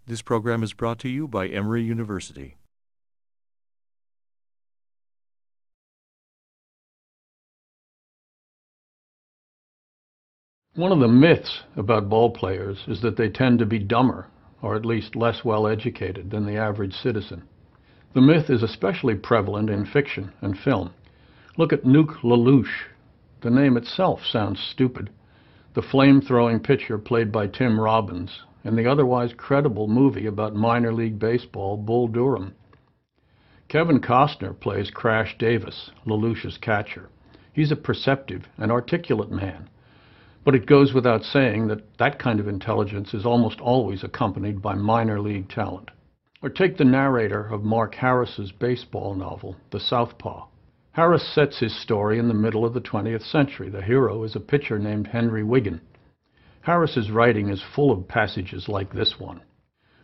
This program is brought to you by Emory University. One of the myths about ball players is that they tend to be dumber, or at least less well educated than the average citizen. The myth is especially prevalent in fiction and film. Look at Nuke LaLoosh. The name itself sounds stupid. The flame-throwing pitcher played by Tim Robbins, in the otherwise credible movie about minor league baseball, Bull Durham. Kevin Costner plays Crash Davis, LaLoosh's catcher. He's a perceptive and articulate man. But it goes without saying that that kind of intelligence is almost always accompanied by minor league talent. Or take the narrator of Mark Harris's baseball novel, The Southpaw. Harris sets his story in the middle of the 20th century. The hero is a pitcher named Henry Wiggin. Harris's writing is full of passages like this one.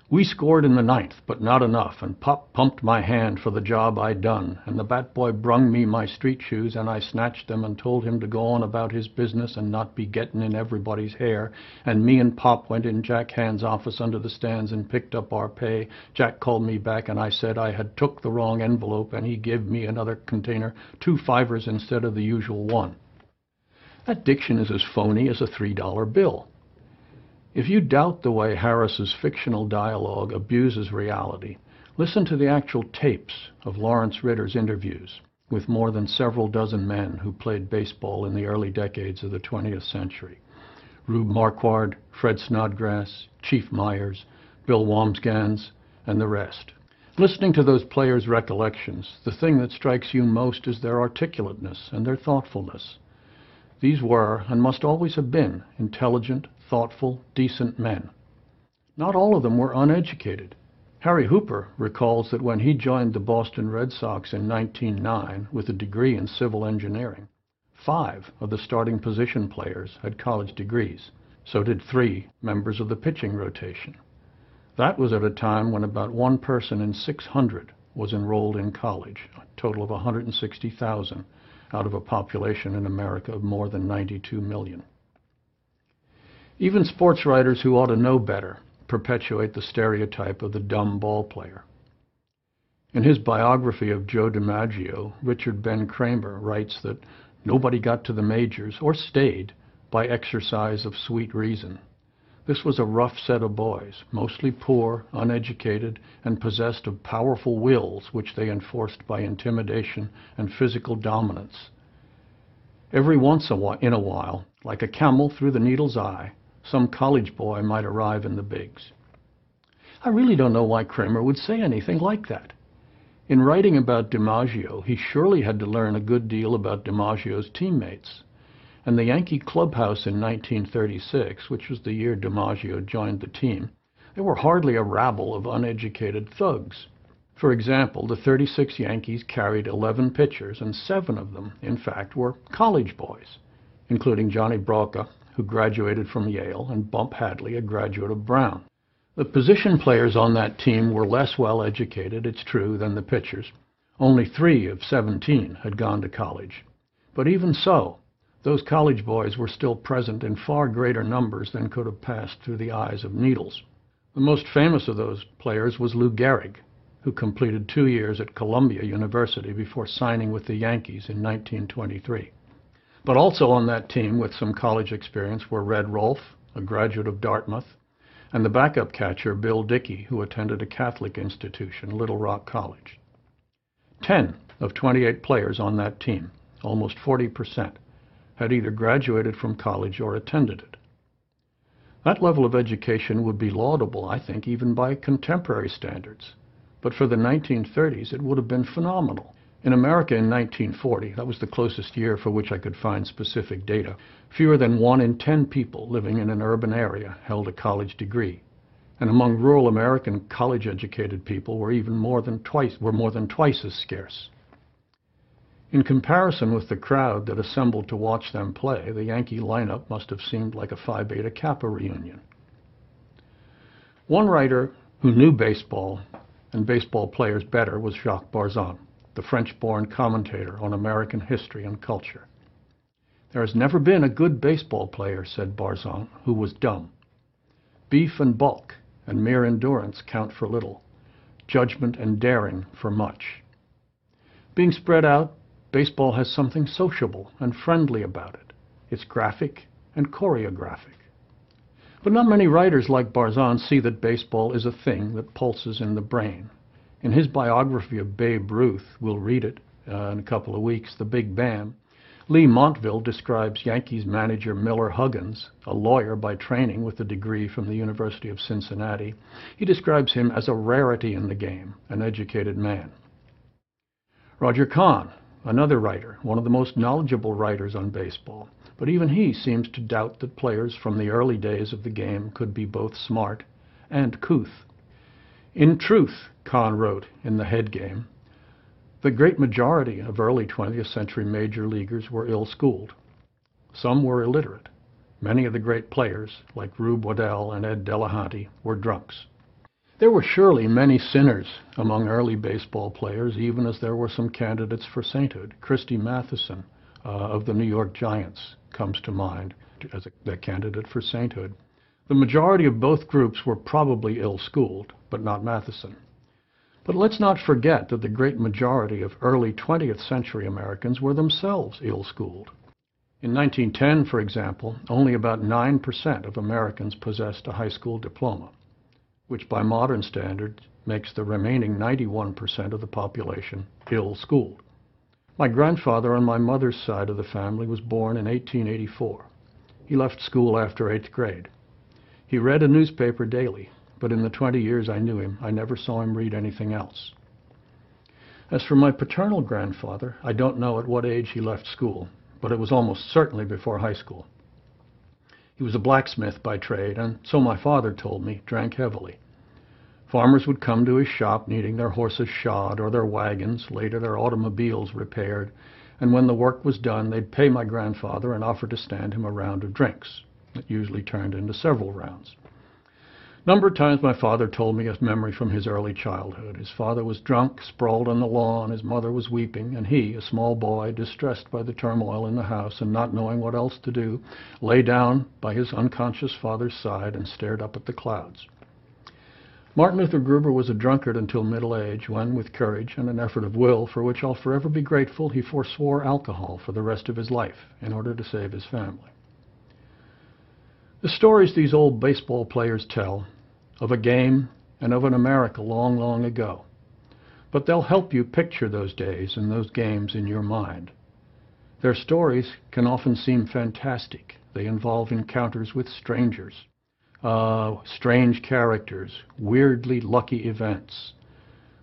We scored in the ninth, but not enough, and Pop pumped my hand for the job I'd done, and the bat boy brung me my street shoes, and I snatched them and told him to go on about his business and not be gettin' in everybody's hair, and me and Pop went in Jack Hand's office under the stands and picked up our pay. Jack called me back, and I said I had took the wrong envelope, and he give me another container, 2 fivers instead of the usual 1. That diction is as phony as a $3 bill. If you doubt the way Harris's fictional dialogue abuses reality, listen to the actual tapes of Lawrence Ritter's interviews with more than several dozen men who played baseball in the early decades of the 20th century. Rube Marquard, Fred Snodgrass, Chief Myers, Bill Wambsgans, and the rest. Listening to those players' recollections, the thing that strikes you most is their articulateness and their thoughtfulness. These were, and must always have been, intelligent, thoughtful, decent men. Not all of them were uneducated. Harry Hooper recalls that when he joined the Boston Red Sox in 1909 with a degree in civil engineering, 5 of the starting position players had college degrees. So did 3 members of the pitching rotation. That was at a time when about 1 person in 600 was enrolled in college, a total of 160,000 out of a population in America of more than 92 million. Even sports writers who ought to know better perpetuate the stereotype of the dumb ball player. In his biography of Joe DiMaggio, Richard Ben Kramer writes that nobody got to the majors or stayed by exercise of sweet reason. This was a rough set of boys, mostly poor, uneducated, and possessed of powerful wills which they enforced by intimidation and physical dominance. Every once in a while, like a camel through the needle's eye, some college boy might arrive in the bigs. I really don't know why Kramer would say anything like that. In writing about DiMaggio, he surely had to learn a good deal about DiMaggio's teammates. And the Yankee clubhouse in 1936, which was the year DiMaggio joined the team, there were hardly a rabble of uneducated thugs. For example, the 36 Yankees carried 11 pitchers, and 7 of them, in fact, were college boys, including Johnny Broca, who graduated from Yale, and Bump Hadley, a graduate of Brown. The position players on that team were less well educated, it's true, than the pitchers. Only 3 of 17 had gone to college. But even so, those college boys were still present in far greater numbers than could have passed through the eyes of needles. The most famous of those players was Lou Gehrig, who completed 2 years at Columbia University before signing with the Yankees in 1923. But also on that team with some college experience were Red Rolfe, a graduate of Dartmouth, and the backup catcher Bill Dickey, who attended a Catholic institution, Little Rock College. 10 of 28 players on that team, almost 40%, had either graduated from college or attended it. That level of education would be laudable, I think, even by contemporary standards. But for the 1930s, it would have been phenomenal. In America in 1940, that was the closest year for which I could find specific data, fewer than 1 in 10 people living in an urban area held a college degree. And among rural American college-educated people were more than twice as scarce. In comparison with the crowd that assembled to watch them play, the Yankee lineup must have seemed like a Phi Beta Kappa reunion. One writer who knew baseball and baseball players better was Jacques Barzun, the French-born commentator on American history and culture. There has never been a good baseball player, said Barzun, who was dumb. Beef and bulk, and mere endurance count for little, judgment and daring for much. Being spread out, baseball has something sociable and friendly about it. It's graphic and choreographic. But not many writers like Barzan see that baseball is a thing that pulses in the brain. In his biography of Babe Ruth, we'll read it in a couple of weeks, The Big Bam, Lee Montville describes Yankees manager Miller Huggins, a lawyer by training with a degree from the University of Cincinnati. He describes him as a rarity in the game, an educated man. Roger Kahn, another writer, one of the most knowledgeable writers on baseball, but even he seems to doubt that players from the early days of the game could be both smart and couth. In truth, Kahn wrote in The Head Game, the great majority of early 20th century major leaguers were ill-schooled. Some were illiterate. Many of the great players, like Rube Waddell and Ed Delahanty, were drunks. There were surely many sinners among early baseball players, even as there were some candidates for sainthood. Christy Matheson of the New York Giants comes to mind as a candidate for sainthood. The majority of both groups were probably ill-schooled, but not Matheson. But let's not forget that the great majority of early 20th century Americans were themselves ill-schooled. In 1910, for example, only about 9% of Americans possessed a high school diploma, which by modern standards makes the remaining 91% of the population ill-schooled. My grandfather on my mother's side of the family was born in 1884. He left school after 8th grade. He read a newspaper daily, but in the 20 years I knew him, I never saw him read anything else. As for my paternal grandfather, I don't know at what age he left school, but it was almost certainly before high school. He was a blacksmith by trade, and so my father told me, drank heavily. Farmers would come to his shop needing their horses shod or their wagons, later their automobiles repaired, and when the work was done, they'd pay my grandfather and offer to stand him a round of drinks. It usually turned into several rounds. A number of times my father told me a memory from his early childhood. His father was drunk, sprawled on the lawn, his mother was weeping, and he, a small boy, distressed by the turmoil in the house and not knowing what else to do, lay down by his unconscious father's side and stared up at the clouds. Martin Luther Gruber was a drunkard until middle age when, with courage and an effort of will for which I'll forever be grateful, he forswore alcohol for the rest of his life in order to save his family. The stories these old baseball players tell of a game and of an America long, long ago. But they'll help you picture those days and those games in your mind. Their stories can often seem fantastic. They involve encounters with strangers, strange characters, weirdly lucky events.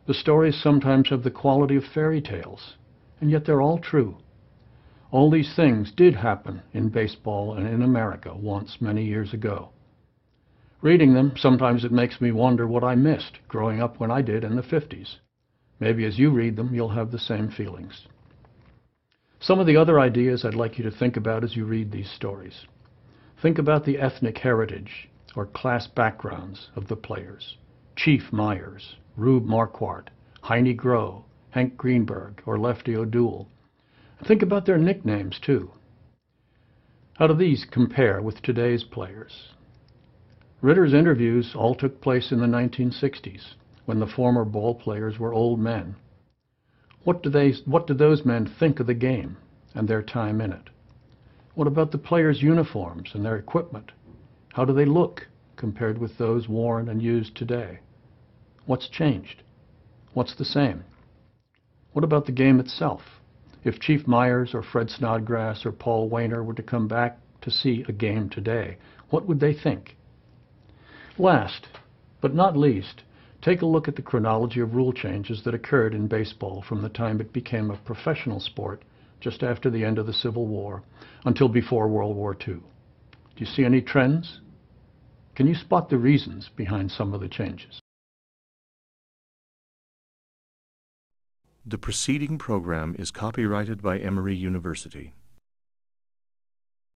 The stories sometimes have the quality of fairy tales, and yet they're all true. All these things did happen in baseball and in America once, many years ago. Reading them, sometimes it makes me wonder what I missed growing up when I did in the 50s. Maybe as you read them, you'll have the same feelings. Some of the other ideas I'd like you to think about as you read these stories. Think about the ethnic heritage or class backgrounds of the players. Chief Myers, Rube Marquardt, Heine Groh, Hank Greenberg, or Lefty O'Doul. Think about their nicknames, too. How do these compare with today's players? Ritter's interviews all took place in the 1960s, when the former ball players were old men. What do those men think of the game and their time in it? What about the players' uniforms and their equipment? How do they look compared with those worn and used today? What's changed? What's the same? What about the game itself? If Chief Myers or Fred Snodgrass or Paul Waner were to come back to see a game today, what would they think? Last, but not least, take a look at the chronology of rule changes that occurred in baseball from the time it became a professional sport just after the end of the Civil War until before World War II. Do you see any trends? Can you spot the reasons behind some of the changes? The preceding program is copyrighted by Emory University.